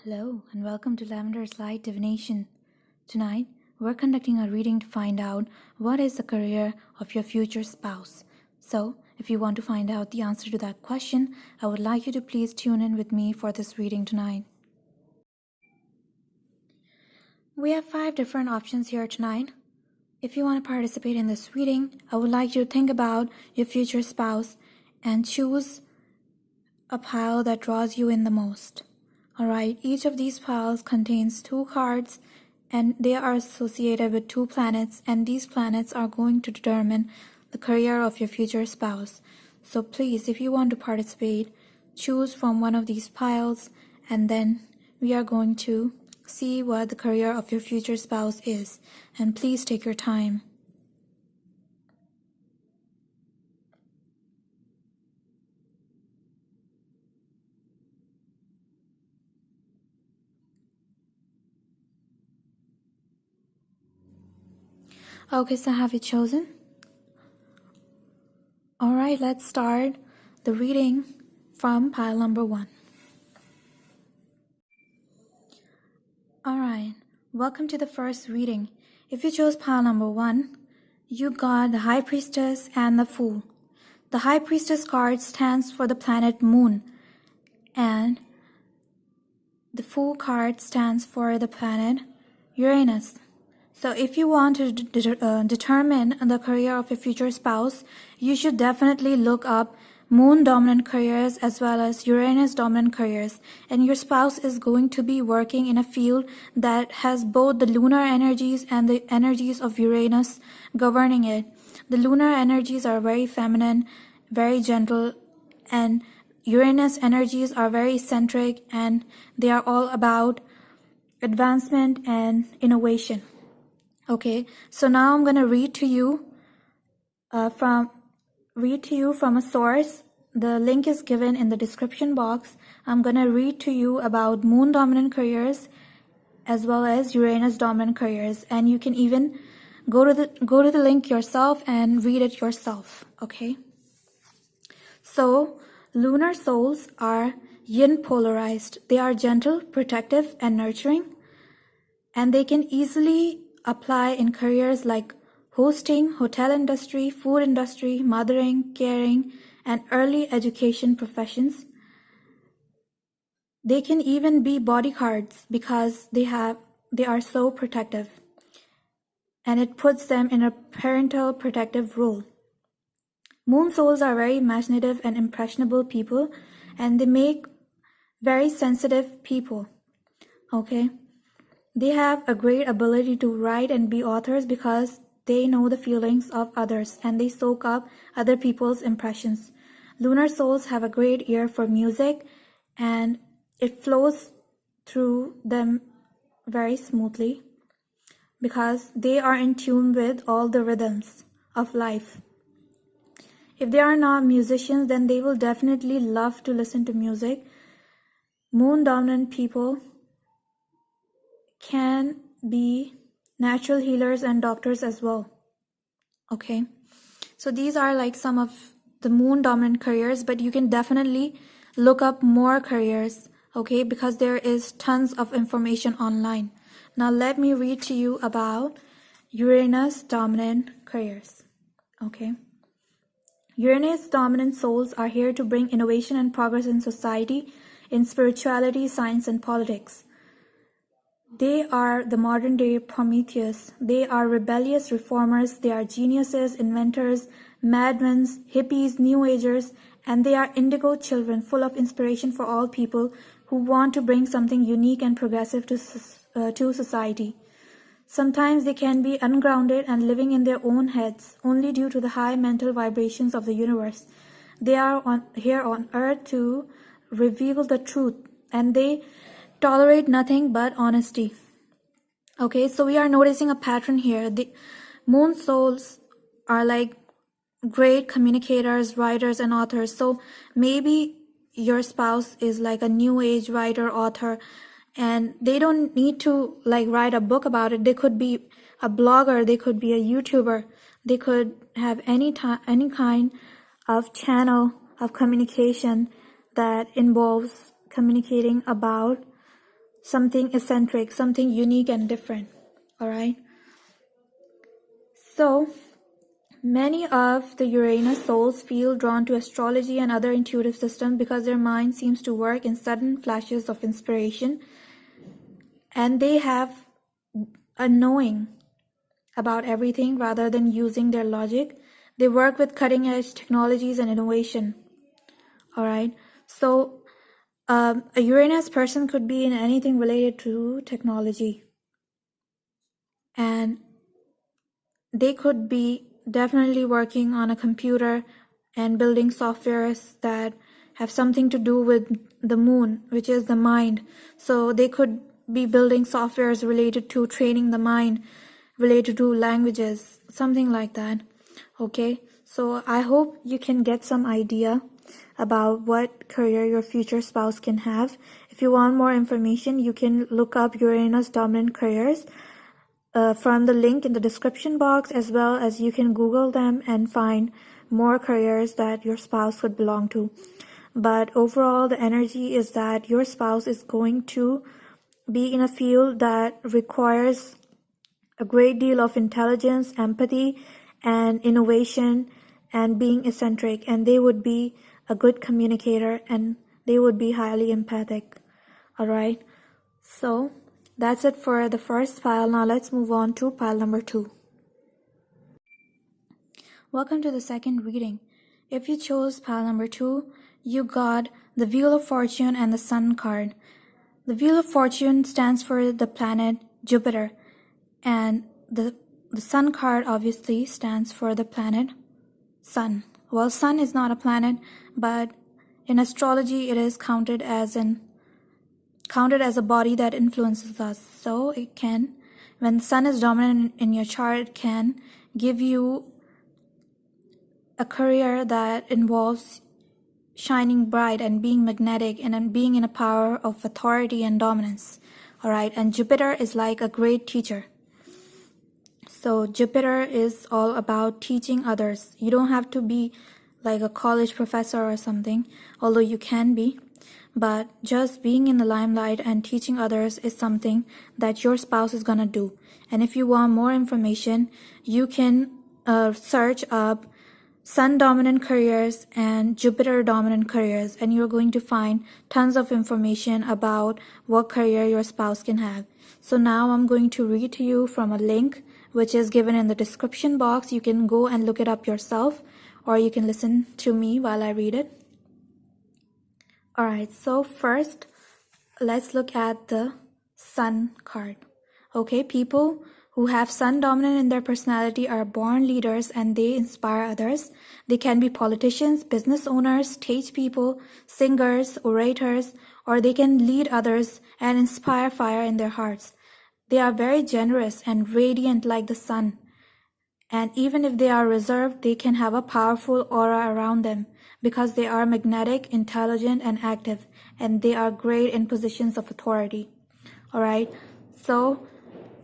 Hello and welcome to Lavenders Light Divination. Tonight, we're conducting a reading to find out what is the career of your future spouse. So, if you want to find out the answer to that question, I would like you to please tune in with me for this reading tonight. We have 5 different options here tonight. If you want to participate in this reading, I would like you to think about your future spouse and choose a pile that draws you in the most. Alright, each of these piles contains 2 cards and they are associated with 2 planets, and these planets are going to determine the career of your future spouse. So please, if you want to participate, choose from one of these piles and then we are going to see what the career of your future spouse is. And please take your time. Okay, so have you chosen? Alright, let's start the reading from pile number 1. Alright, welcome to the first reading. If you chose pile number 1, you got the High Priestess and the Fool. The High Priestess card stands for the planet Moon, and the Fool card stands for the planet Uranus. So if you want to determine the career of your future spouse, you should definitely look up Moon dominant careers as well as Uranus dominant careers, and your spouse is going to be working in a field that has both the lunar energies and the energies of Uranus governing it. The lunar energies are very feminine, very gentle, and Uranus energies are very eccentric, and they are all about advancement and innovation. Okay, so now I'm going to read to you from a source. The link is given in the description box. I'm going to read to you about Moon dominant careers as well as Uranus dominant careers, and you can even go to the link yourself and read it yourself. Okay, so lunar souls are yin polarized. They are gentle, protective, and nurturing, and they can easily apply in careers like hosting, hotel industry, food industry, mothering, caring, and early education professions. They can even be bodyguards because they are so protective, and it puts them in a parental protective role. Moon souls are very imaginative and impressionable people, and they make very sensitive people. Okay, they have a great ability to write and be authors because they know the feelings of others and they soak up other people's impressions. Lunar souls have a great ear for music, and it flows through them very smoothly because they are in tune with all the rhythms of life. If they are not musicians, then they will definitely love to listen to music. Moon dominant people can be natural healers and doctors as well. Okay, so these are like some of the Moon dominant careers, but you can definitely look up more careers, okay, because there is tons of information online. Now let me read to you about Uranus dominant careers. Okay, Uranus dominant souls are here to bring innovation and progress in society, in spirituality, science, and politics. They are the modern day Prometheus. They are rebellious reformers. They are geniuses, inventors, madmen, hippies, new agers, and they are indigo children full of inspiration for all people who want to bring something unique and progressive to society. Sometimes they can be ungrounded and living in their own heads only due to the high mental vibrations of the universe. They are here on earth to reveal the truth, and they tolerate nothing but honesty. Okay, so we are noticing a pattern here. The Moon souls are like great communicators, writers, and authors. So maybe your spouse is like a new age writer, author, and they don't need to like write a book about it. They could be a blogger, they could be a YouTuber, they could have any kind of channel of communication that involves communicating about something eccentric, something unique and different. All right. So many of the Uranus souls feel drawn to astrology and other intuitive systems because their mind seems to work in sudden flashes of inspiration, and they have a knowing about everything rather than using their logic. They work with cutting edge technologies and innovation. All right. So a Uranus person could be in anything related to technology, and they could be definitely working on a computer and building softwares that have something to do with the moon, which is the mind. So they could be building softwares related to training the mind, related to languages, something like that. Okay, so I hope you can get some idea about what career your future spouse can have. If you want more information, you can look up Uranus dominant careers from the link in the description box, as well as you can Google them and find more careers that your spouse would belong to. But overall, the energy is that your spouse is going to be in a field that requires a great deal of intelligence, empathy, and innovation, and being eccentric, and they would be a good communicator, and they would be highly empathic. All right, so that's it for the first pile. Now let's move on to pile number 2. Welcome to the second reading. If you chose pile number 2, you got the Wheel of Fortune and the Sun card. The Wheel of Fortune stands for the planet Jupiter, and the Sun card obviously stands for the planet Sun. Well, Sun is not a planet, but in astrology it is counted as a body that influences us. So it can, when the Sun is dominant in your chart, it can give you a career that involves shining bright and being magnetic and being in a power of authority and dominance. All right, and Jupiter is like a great teacher. So Jupiter is all about teaching others. You don't have to be like a college professor or something, although you can be. But just being in the limelight and teaching others is something that your spouse is going to do. And if you want more information, you can search up Sun dominant careers and Jupiter dominant careers, and you're going to find tons of information about what career your spouse can have. So now I'm going to read to you from a link which is given in the description box. You can go and look it up yourself, or you can listen to me while I read it. Alright, so first, let's look at the Sun card. Okay, people who have Sun dominant in their personality are born leaders and they inspire others. They can be politicians, business owners, stage people, singers, orators, or they can lead others and inspire fire in their hearts. They are very generous and radiant like the sun. And even if they are reserved, they can have a powerful aura around them because they are magnetic, intelligent, and active, and they are great in positions of authority. Alright, so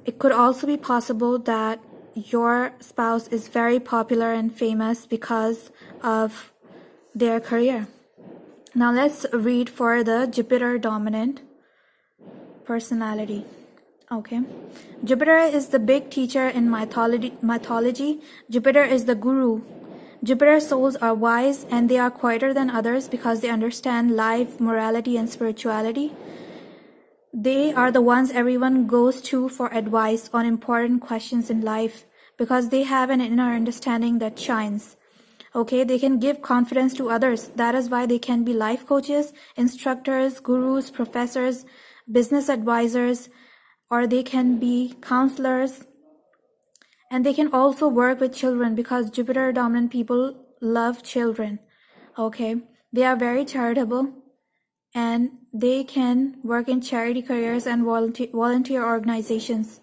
it could also be possible that your spouse is very popular and famous because of their career. Now let's read for the Jupiter dominant personality. Okay, Jupiter is the big teacher in mythology. Jupiter is the guru. Jupiter souls are wise and they are quieter than others because they understand life, morality, and spirituality. They are the ones everyone goes to for advice on important questions in life because they have an inner understanding that shines. Okay, they can give confidence to others. That is why they can be life coaches, instructors, gurus, professors, business advisors, or they can be counselors. And they can also work with children because Jupiter dominant people love children. Okay, they are very charitable and they can work in charity careers and volunteer organizations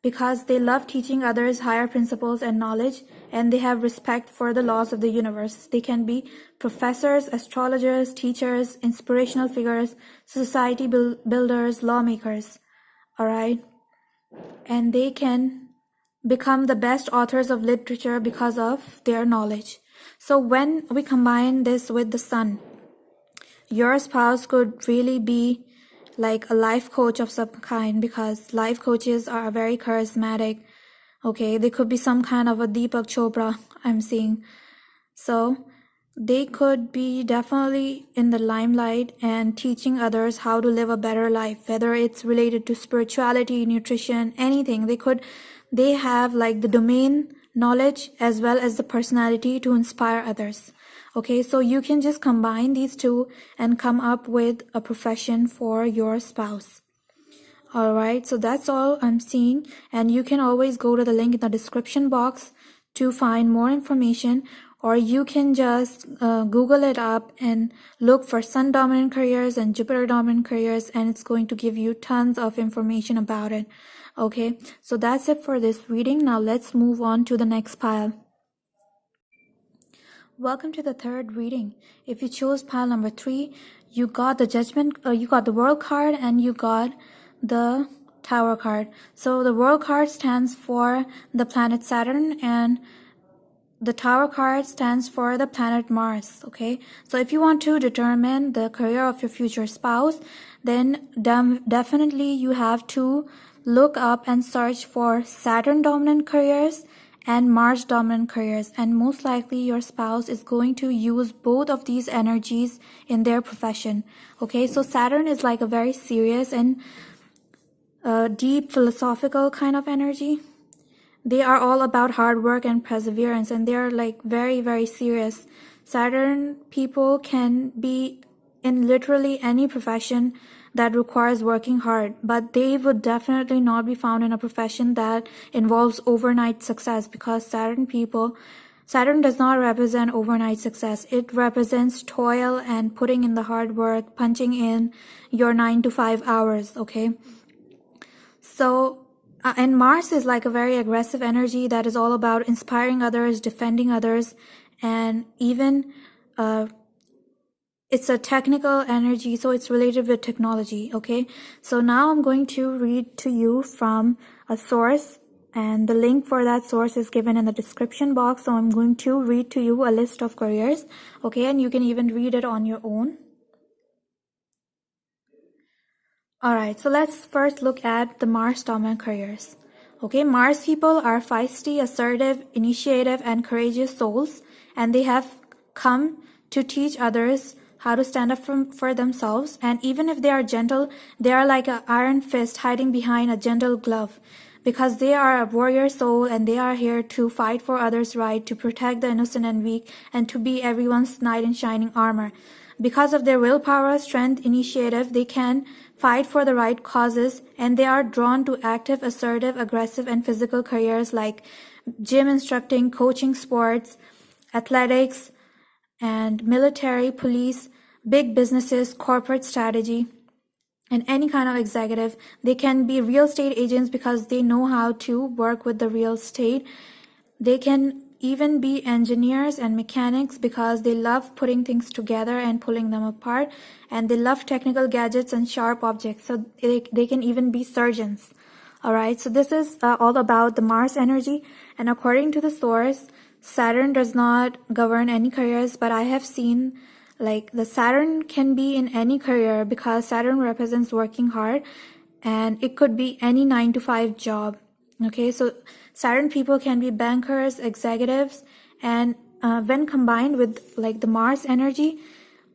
because they love teaching others higher principles and knowledge, and they have respect for the laws of the universe. They can be professors, astrologers, teachers, inspirational figures, society builders, lawmakers. All right, and they can become the best authors of literature because of their knowledge. So when we combine this with the sun, your spouse could really be like a life coach of some kind, because life coaches are very charismatic. Okay, they could be some kind of a Deepak Chopra, I'm seeing. So they could be definitely in the limelight and teaching others how to live a better life, whether it's related to spirituality, nutrition, anything. They have like the domain knowledge as well as the personality to inspire others. Okay, so you can just combine these two and come up with a profession for your spouse. Alright, so that's all I'm seeing, and you can always go to the link in the description box to find more information, or you can just Google it up and look for Sun dominant careers and Jupiter dominant careers, and it's going to give you tons of information about it. Okay, so that's it for this reading. Now let's move on to the next pile. Welcome to the third reading. If you chose pile number 3, you got the Judgment, you got the World card, and you got the Tower card. So the World card stands for the planet Saturn, and the Tower card stands for the planet Mars. Okay, so if you want to determine the career of your future spouse, then definitely you have to look up and search for Saturn dominant careers and Mars dominant careers, and most likely your spouse is going to use both of these energies in their profession. Okay, so Saturn is like a very serious and deep philosophical kind of energy. They are all about hard work and perseverance, and they are like very, very serious. Saturn people can be in literally any profession that requires working hard, but they would definitely not be found in a profession that involves overnight success, because Saturn does not represent overnight success. It represents toil and putting in the hard work, punching in your 9 to 5 hours, okay? So, and Mars is like a very aggressive energy that is all about inspiring others, defending others, and even it's a technical energy, so it's related with technology, okay? So now I'm going to read to you from a source, and the link for that source is given in the description box. So I'm going to read to you a list of careers, okay? And you can even read it on your own. Alright, so let's first look at the Mars dominant careers. Okay, Mars people are feisty, assertive, initiative, and courageous souls, and they have come to teach others how to stand up for themselves. And even if they are gentle, they are like an iron fist hiding behind a gentle glove, because they are a warrior soul and they are here to fight for others' right, to protect the innocent and weak, and to be everyone's knight in shining armor. Because of their willpower, strength, initiative, they can fight for the right causes, and they are drawn to active, assertive, aggressive, and physical careers like gym instructing, coaching sports, athletics, and military, police, big businesses, corporate strategy, and any kind of executive. They can be real estate agents because they know how to work with the real estate. They can even be engineers and mechanics because they love putting things together and pulling them apart, and they love technical gadgets and sharp objects. So they can even be surgeons. Alright, so this is all about the Mars energy, and according to the source, Saturn does not govern any careers, but I have seen like the Saturn can be in any career because Saturn represents working hard, and it could be any 9 to 5 job. Okay, so Saturn people can be bankers, executives, and when combined with like the Mars energy,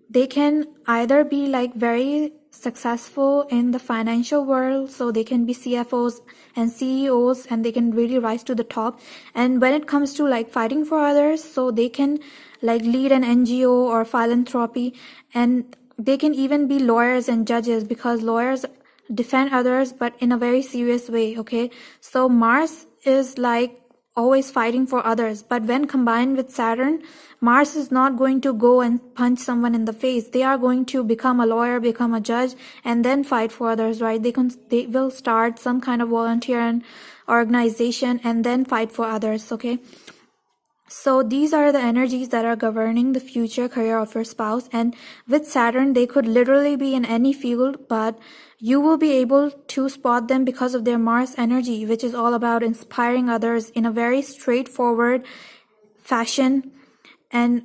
they can either be like very successful in the financial world, so they can be CFOs and CEOs, and they can really rise to the top. And when it comes to like fighting for others, so they can like lead an NGO or philanthropy, and they can even be lawyers and judges because lawyers defend others but in a very serious way. Okay, so Mars is like always fighting for others, but when combined with Saturn, Mars is not going to go and punch someone in the face. They are going to become a lawyer, become a judge, and then fight for others, right? They will start some kind of volunteer organization and then fight for others. Okay, so these are the energies that are governing the future career of your spouse, and with Saturn, they could literally be in any field, but you will be able to spot them because of their Mars energy, which is all about inspiring others in a very straightforward fashion and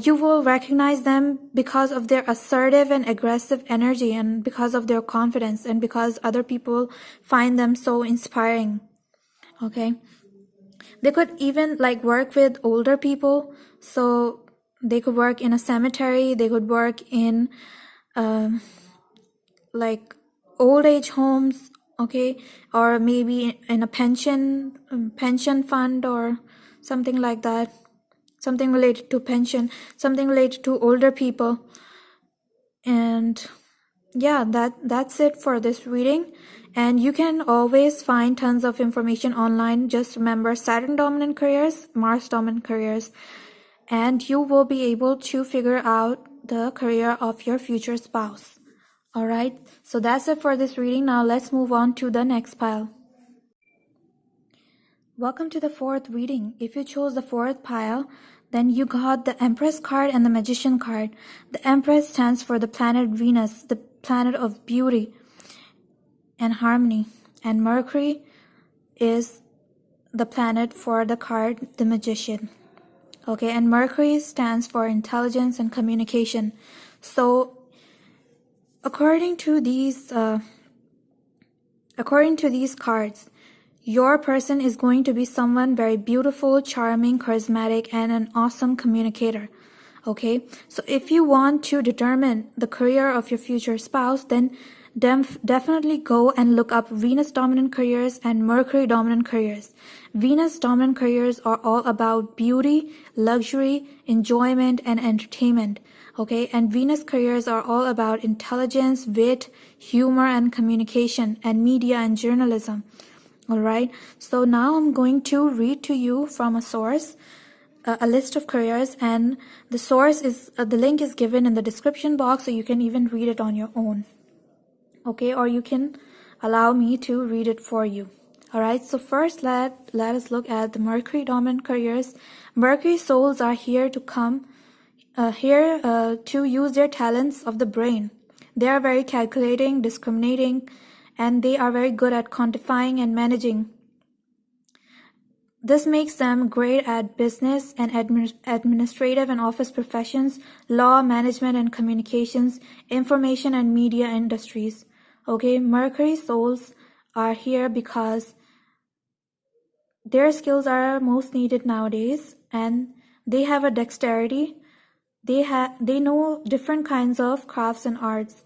you will recognize them because of their assertive and aggressive energy, and because of their confidence, and because other people find them so inspiring. Okay, they could even like work with older people, so they could work in a cemetery, they could work in like old age homes, okay, or maybe in a pension fund or something like that, something related to pension, something related to older people. And yeah, that's it for this reading. And you can always find tons of information online. Just remember Saturn dominant careers, Mars dominant careers, and you will be able to figure out the career of your future spouse. All right, so that's it for this reading. Now let's move on to the next pile. Welcome to the fourth reading. If you chose the fourth pile, then you got the Empress card and the Magician card. The Empress stands for the planet Venus, the planet of beauty and harmony. And Mercury is the planet for the card, the Magician. Okay, and Mercury stands for intelligence and communication. So according to these cards, your person is going to be someone very beautiful, charming, charismatic, and an awesome communicator. Okay, so if you want to determine the career of your future spouse, then definitely go and look up Venus dominant careers and Mercury dominant careers. Venus dominant careers are all about beauty, luxury, enjoyment, and entertainment. Okay, and Venus careers are all about intelligence, wit, humor, and communication, and media and journalism. All right, so now I'm going to read to you from a source, a list of careers, and the source is, the link is given in the description box, so you can even read it on your own. Okay, or you can allow me to read it for you. All right, so first let us look at the Mercury dominant careers. Mercury souls are here to to use their talents of the brain. They are very calculating, discriminating, and they are very good at quantifying and managing. This makes them great at business and administrative and office professions, law, management and communications, information and media industries. Okay, Mercury souls are here because their skills are most needed nowadays, and they have a dexterity. They know different kinds of crafts and arts.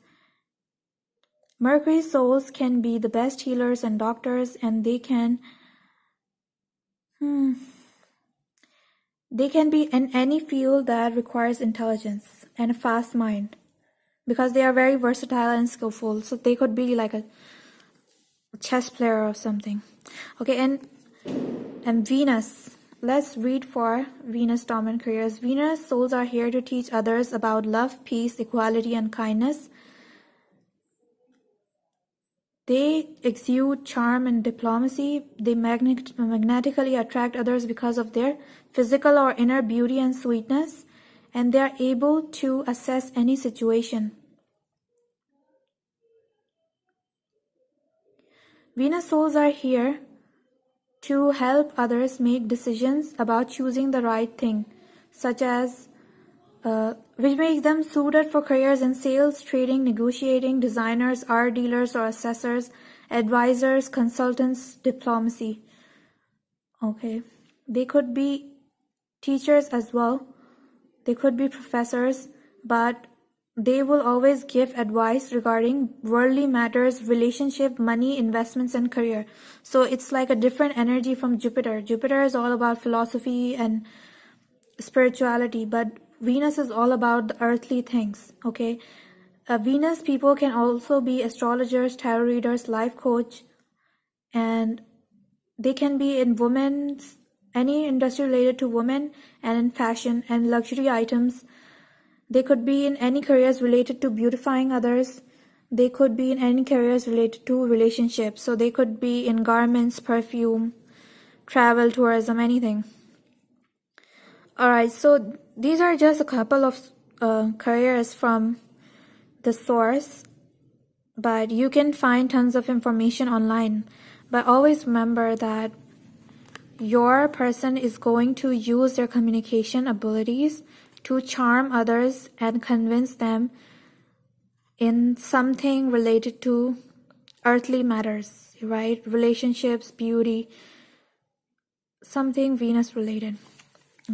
Mercury souls can be the best healers and doctors, and they can be in any field that requires intelligence and a fast mind, because they are very versatile and skillful. So they could be like a chess player or something. Okay, and Venus. Let's read for Venus dominant careers. Venus souls are here to teach others about love, peace, equality, and kindness. They exude charm and diplomacy. They magnetically attract others because of their physical or inner beauty and sweetness, and they are able to assess any situation. Venus souls are here to help others make decisions about choosing the right thing, such as which make them suited for careers in sales, trading, negotiating, designers, art dealers or assessors, advisors, consultants, diplomacy. Okay, they could be teachers as well. They could be professors, but they will always give advice regarding worldly matters, relationship, money, investments, and career. So it's like a different energy from Jupiter. Jupiter is all about philosophy and spirituality, but Venus is all about the earthly things. Okay, Venus people can also be astrologers, tarot readers, life coach, and they can be in women's, any industry related to women, and in fashion and luxury items. They could be in any careers related to beautifying others. They could be in any careers related to relationships. So they could be in garments, perfume, travel, tourism, anything. Alright, so these are just a couple of careers from the source, but you can find tons of information online. But always remember that your person is going to use their communication abilities to charm others and convince them in something related to earthly matters, right? Relationships, beauty, something Venus related.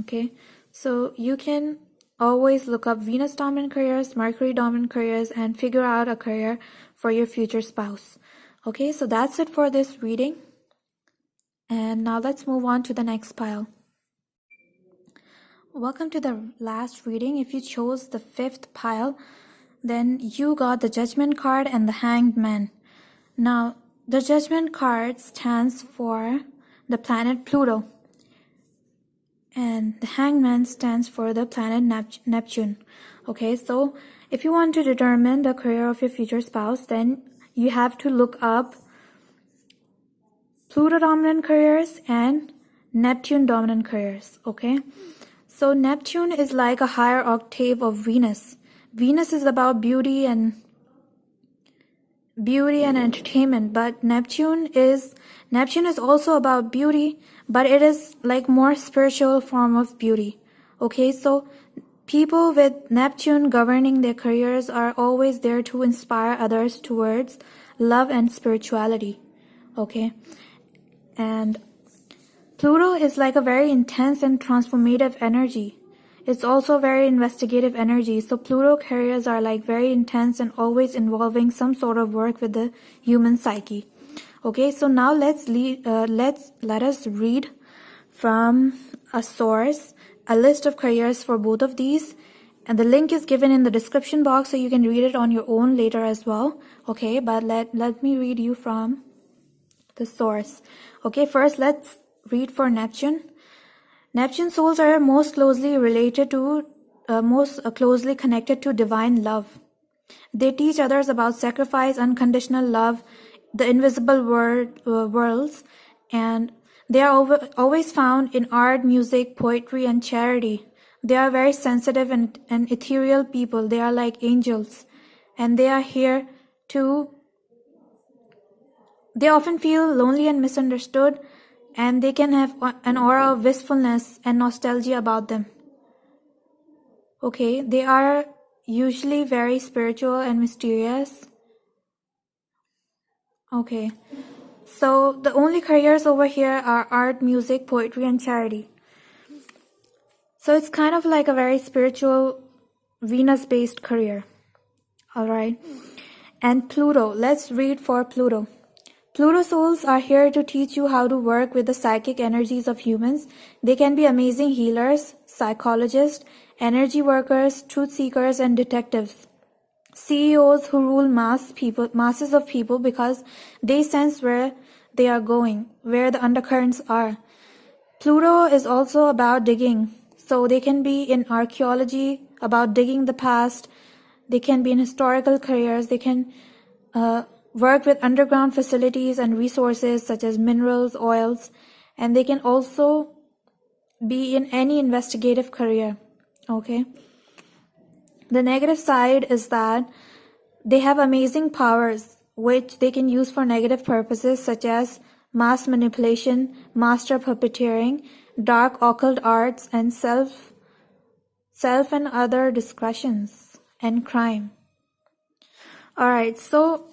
Okay, so you can always look up Venus dominant careers, Mercury dominant careers, and figure out a career for your future spouse. Okay, so that's it for this reading. And now let's move on to the next pile. Welcome to the last reading. If you chose the 5th pile, then you got the Judgment card and the Hanged Man. Now, the Judgment card stands for the planet Pluto, and the Hangman stands for the planet Neptune. Okay, so if you want to determine the career of your future spouse, then you have to look up Pluto dominant careers and Neptune dominant careers. Okay, so Neptune is like a higher octave of Venus. Venus is about beauty and entertainment, but Neptune is also about beauty, but it is like more spiritual form of beauty. Okay, so people with Neptune governing their careers are always there to inspire others towards love and spirituality. Okay, and Pluto is like a very intense and transformative energy. It's also very investigative energy. So Pluto careers are like very intense and always involving some sort of work with the human psyche. Okay, so now let us read from a source a list of careers for both of these, and the link is given in the description box, so you can read it on your own later as well. Okay, but let me read you from the source. Okay, first let's read for Neptune. Neptune souls are most closely connected to divine love. They teach others about sacrifice, unconditional love, the invisible worlds, and they are always found in art, music, poetry, and charity. They are very sensitive and ethereal people. They are like angels, and they are here to. They often feel lonely and misunderstood, and they can have an aura of wistfulness and nostalgia about them. Okay, they are usually very spiritual and mysterious. Okay, so the only careers over here are art, music, poetry, and charity. So it's kind of like a very spiritual Venus-based career. Alright, and Pluto, let's read for Pluto. Pluto souls are here to teach you how to work with the psychic energies of humans. They can be amazing healers, psychologists, energy workers, truth seekers, and detectives. CEOs who rule masses of people because they sense where they are going, where the undercurrents are. Pluto is also about digging. So they can be in archaeology, about digging the past. They can be in historical careers. They can work with underground facilities and resources such as minerals, oils, and they can also be in any investigative career. Okay. The negative side is that they have amazing powers which they can use for negative purposes such as mass manipulation, master puppeteering, dark occult arts, and self and other discretions and crime. Alright, so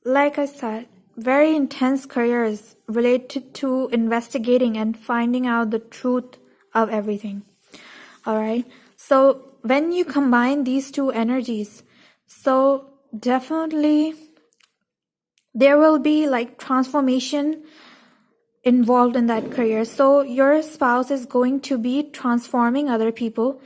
like I said, very intense careers related to investigating and finding out the truth of everything. Alright, so when you combine these two energies, so definitely there will be like transformation involved in that career. So your spouse is going to be transforming other people.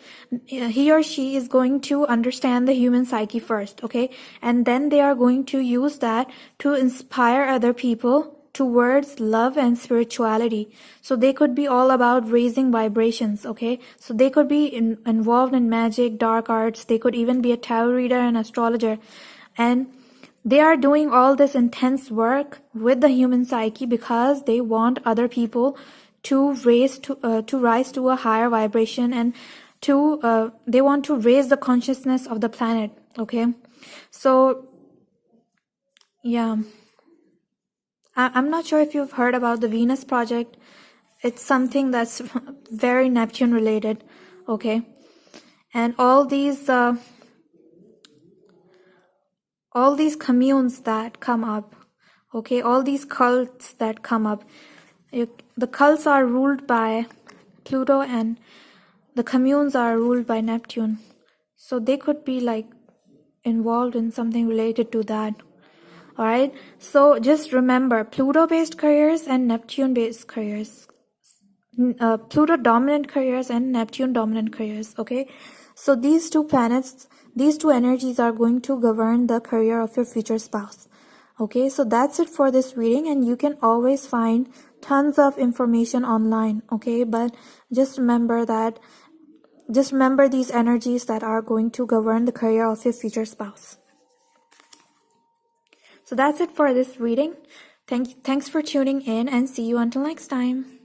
He or she is going to understand the human psyche first, okay? And then they are going to use that to inspire other people towards love and spirituality. So they could be all about raising vibrations, okay? So they could be involved in magic, dark arts. They could even be a tarot reader and astrologer. And they are doing all this intense work with the human psyche because they want other people to rise to a higher vibration, and they want to raise the consciousness of the planet. Okay, so yeah, I'm not sure if you've heard about the Venus project. It's something that's very Neptune related. Okay, And all these communes that come up, okay, all these cults that come up, the cults are ruled by Pluto and the communes are ruled by Neptune. So they could be like involved in something related to that. All right, so just remember Pluto based careers and Neptune based careers, Pluto dominant careers and Neptune dominant careers. Okay, so these two planets, these two energies are going to govern the career of your future spouse. Okay, so that's it for this reading, and you can always find tons of information online. Okay, but just remember these energies that are going to govern the career of your future spouse. So that's it for this reading. Thanks for tuning in, and see you until next time.